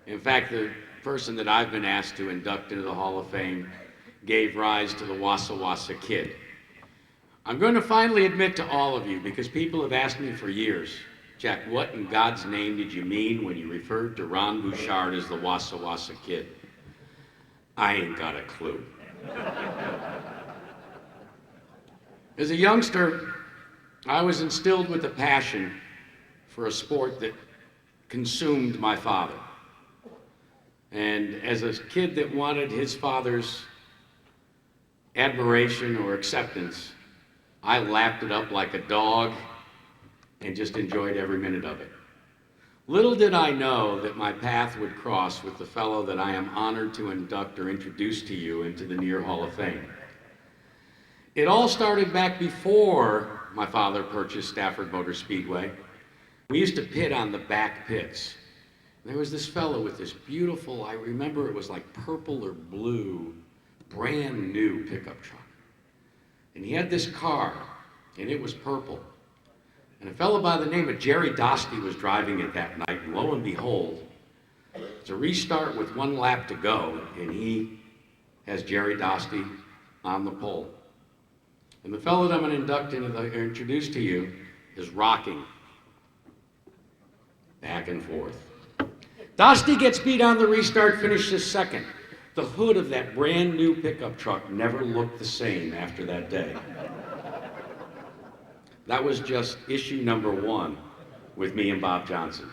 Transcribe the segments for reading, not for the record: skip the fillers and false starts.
In fact, the person that I've been asked to induct into the Hall of Fame gave rise to the Wassa Wassa Kid. I'm going to finally admit to all of you, because people have asked me for years, Jack, what in God's name did you mean when you referred to Ron Bouchard as the Wassa Wassa Kid? I ain't got a clue. As a youngster, I was instilled with a passion for a sport that consumed my father. And as a kid that wanted his father's admiration or acceptance, I lapped it up like a dog and just enjoyed every minute of it. Little did I know that my path would cross with the fellow that I am honored to induct or introduce to you into the Near Hall of Fame. It all started back before my father purchased Stafford Motor Speedway. We used to pit on the back pits. There was this fellow with this beautiful, I remember it was like purple or blue, brand new pickup truck. And he had this car, and it was purple. And a fellow by the name of Jerry Dostie was driving it that night, and lo and behold, it's a restart with one lap to go, and he has Jerry Dostie on the pole. And the fellow that I'm going to introduce to you is rocking back and forth. Dostie gets beat on the restart, finishes second. The hood of that brand new pickup truck never looked the same after that day. That was just issue number 1 with me and Bob Johnson.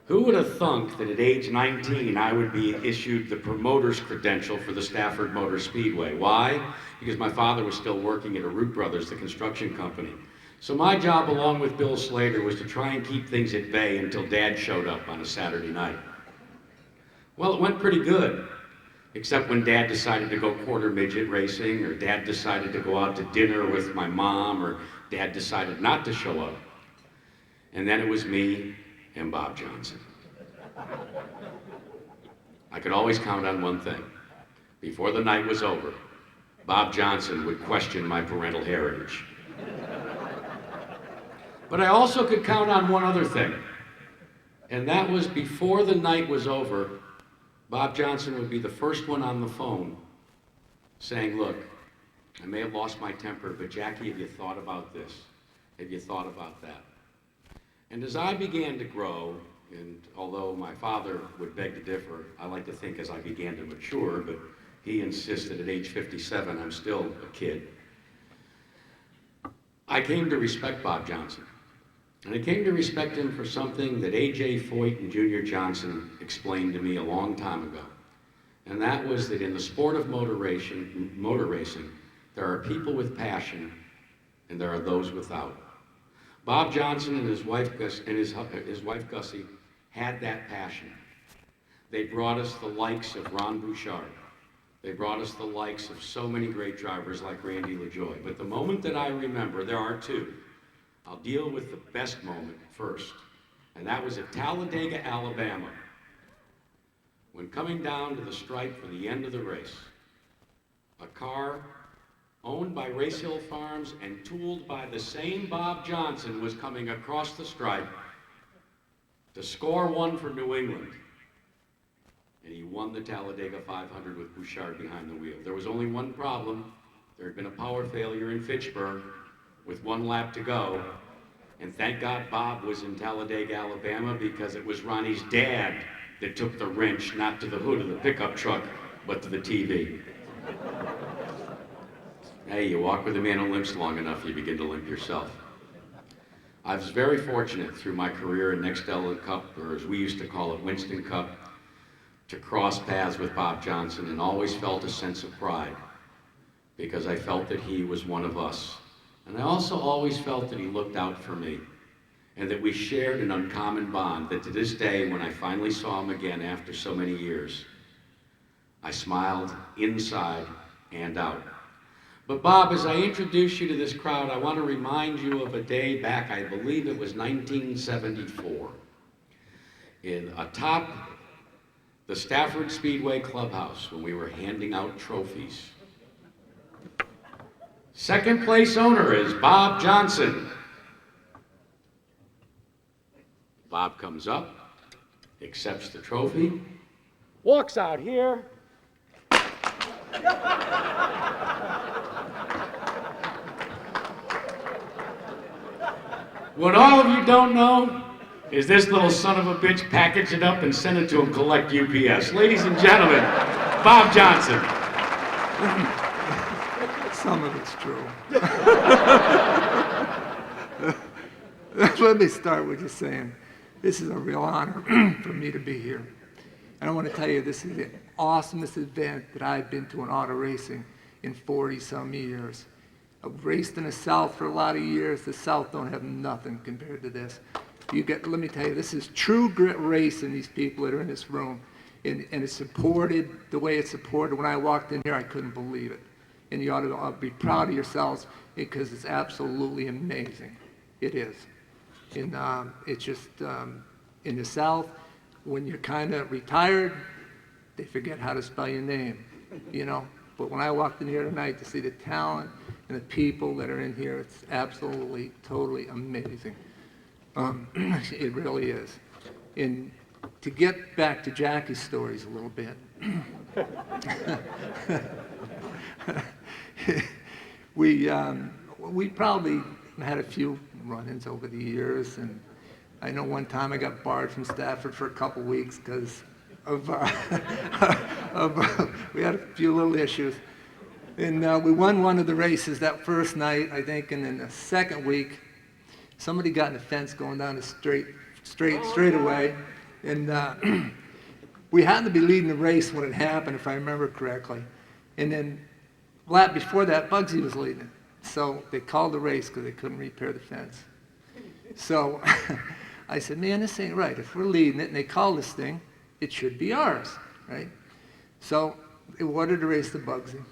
Who would have thunk that at age 19 I would be issued the promoter's credential for the Stafford Motor Speedway? Why? Because my father was still working at Root Brothers, the construction company. So my job, along with Bill Slater, was to try and keep things at bay until Dad showed up on a Saturday night. Well, it went pretty good, except when Dad decided to go quarter midget racing, or Dad decided to go out to dinner with my mom, or Dad decided not to show up. And then it was me and Bob Johnson. I could always count on one thing. Before the night was over, Bob Johnson would question my parental heritage. But I also could count on one other thing, and that was before the night was over, Bob Johnson would be the first one on the phone saying, look, I may have lost my temper, but Jackie, have you thought about this? Have you thought about that? And as I began to grow, and although my father would beg to differ, I like to think as I began to mature, but he insisted at age 57 I'm still a kid, I came to respect Bob Johnson. And I came to respect him for something that A.J. Foyt and Junior Johnson explained to me a long time ago. And that was that in the sport of motor racing, there are people with passion and there are those without. Bob Johnson and his wife Gussie had that passion. They brought us the likes of Ron Bouchard. They brought us the likes of so many great drivers like Randy LaJoie. But the moment that I remember, there are two. I'll deal with the best moment first, and that was at Talladega, Alabama, when coming down to the stripe for the end of the race, a car owned by Race Hill Farms and tooled by the same Bob Johnson was coming across the stripe to score one for New England, and he won the Talladega 500 with Bouchard behind the wheel. There was only one problem. There had been a power failure in Fitchburg, with one lap to go, and thank God Bob was in Talladega, Alabama, because it was Ronnie's dad that took the wrench not to the hood of the pickup truck, but to the TV. Hey, you walk with a man who limps long enough, you begin to limp yourself. I was very fortunate through my career in Nextella Cup, or as we used to call it, Winston Cup, to cross paths with Bob Johnson, and always felt a sense of pride, because I felt that he was one of us. And I also always felt that he looked out for me, and that we shared an uncommon bond that to this day, when I finally saw him again after so many years, I smiled inside and out. But Bob, as I introduce you to this crowd, I want to remind you of a day back, I believe it was 1974, atop the Stafford Speedway Clubhouse when we were handing out trophies. Second place owner is Bob Johnson. Bob comes up, accepts the trophy, walks out here. What all of you don't know is this little son of a bitch packaged it up and sent it to him collect UPS. Ladies and gentlemen, Bob Johnson. Some of it's true. Let me start with just saying, this is a real honor for me to be here. And I want to tell you, this is the awesomest event that I've been to in auto racing in 40-some years. I've raced in the South for a lot of years. The South don't have nothing compared to this. Let me tell you, this is true grit racing, these people that are in this room. And it's supported the way it's supported. When I walked in here, I couldn't believe it. And you ought to be proud of yourselves because it's absolutely amazing. It is. And it's just, in the South, when you're kind of retired, they forget how to spell your name, you know? But when I walked in here tonight to see the talent and the people that are in here, it's absolutely, totally amazing. It really is. And to get back to Jackie's stories a little bit, we probably had a few run-ins over the years, and I know one time I got barred from Stafford for a couple weeks because of, we had a few little issues. And we won one of the races that first night, I think, and then the second week, somebody got in the fence going down the straightaway, and we happened to be leading the race when it happened, if I remember correctly. And then before that, Bugsy was leading it. So they called the race because they couldn't repair the fence. So I said, man, this ain't right. If we're leading it and they call this thing, it should be ours, right? So they wanted to race the Bugsy.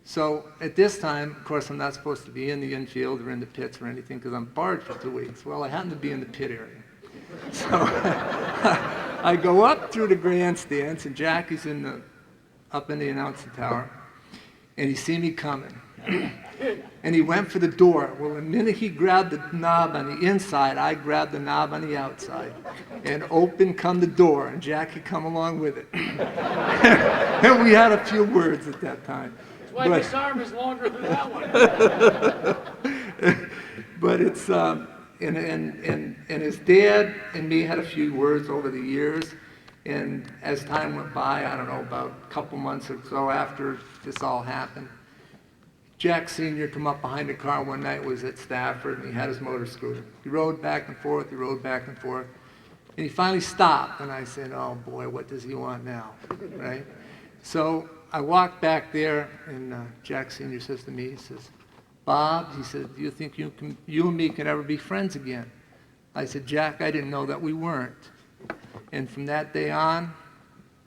So at this time, of course, I'm not supposed to be in the infield or in the pits or anything because I'm barred for 2 weeks. Well, I happen to be in the pit area. So I go up through the grandstands, and Jackie's up in the announcing tower, and he see me coming. And he went for the door. Well, the minute he grabbed the knob on the inside, I grabbed the knob on the outside. And open come the door, and Jackie come along with it. And we had a few words at that time. That's why this arm is longer than that one. But it's, and his dad and me had a few words over the years. And as time went by, I don't know, about a couple months or so after this all happened, Jack Sr. come up behind the car one night, was at Stafford, and he had his motor scooter. He rode back and forth, and he finally stopped, and I said, oh boy, what does he want now, right? So I walked back there, and Jack Sr. says to me, he says, Bob, he said, do you think you and me can ever be friends again? I said, Jack, I didn't know that we weren't. And from that day on,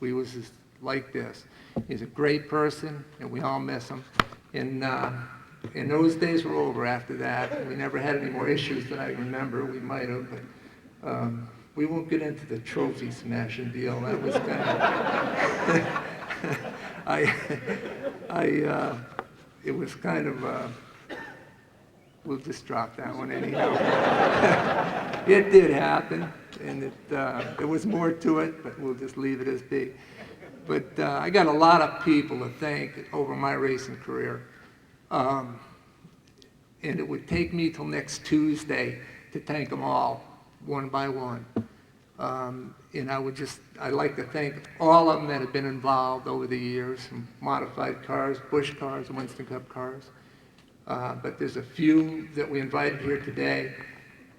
we was just like this. He's a great person, and we all miss him. And those days were over after that. We never had any more issues that I remember. We might have, but we won't get into the trophy smashing deal. That was kind of, it was kind of, we'll just drop that one anyhow. It did happen, and there was more to it, but we'll just leave it as big. But I got a lot of people to thank over my racing career. And it would take me till next Tuesday to thank them all, one by one. And I'd like to thank all of them that have been involved over the years, from modified cars, Busch cars, Winston Cup cars. But there's a few that we invited here today.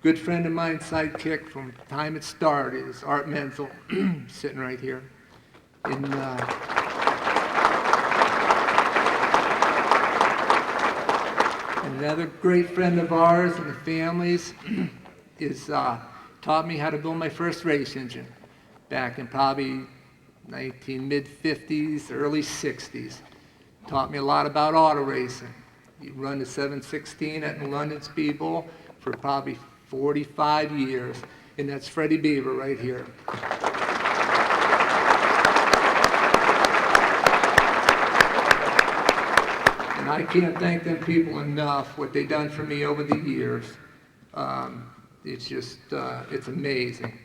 Good friend of mine, sidekick from the time it started, is Art Menzel, sitting right here. And another great friend of ours and the family's is taught me how to build my first race engine back in probably mid-50s, early 60s. Taught me a lot about auto racing. He run the 716 at the London Speed Bowl for probably 45 years, and that's Freddie Beaver right here. And I can't thank them people enough, what they've done for me over the years. It's just, it's amazing.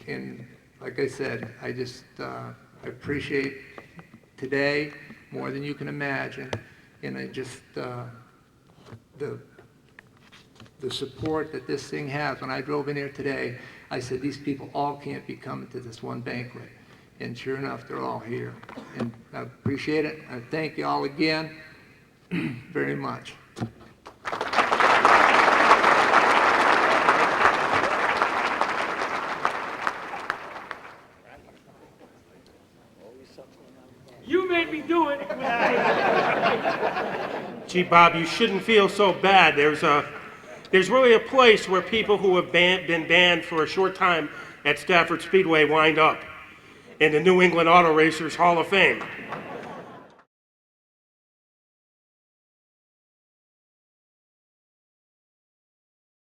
And like I said, I just I appreciate today more than you can imagine, and I just the support that this thing has. When I drove in here today, I said, these people all can't be coming to this one banquet. And sure enough, they're all here. And I appreciate it. I thank you all again very much. You made me do it. Gee, Bob, you shouldn't feel so bad. There's really a place where people who have been banned for a short time at Stafford Speedway wind up in the New England Auto Racers Hall of Fame.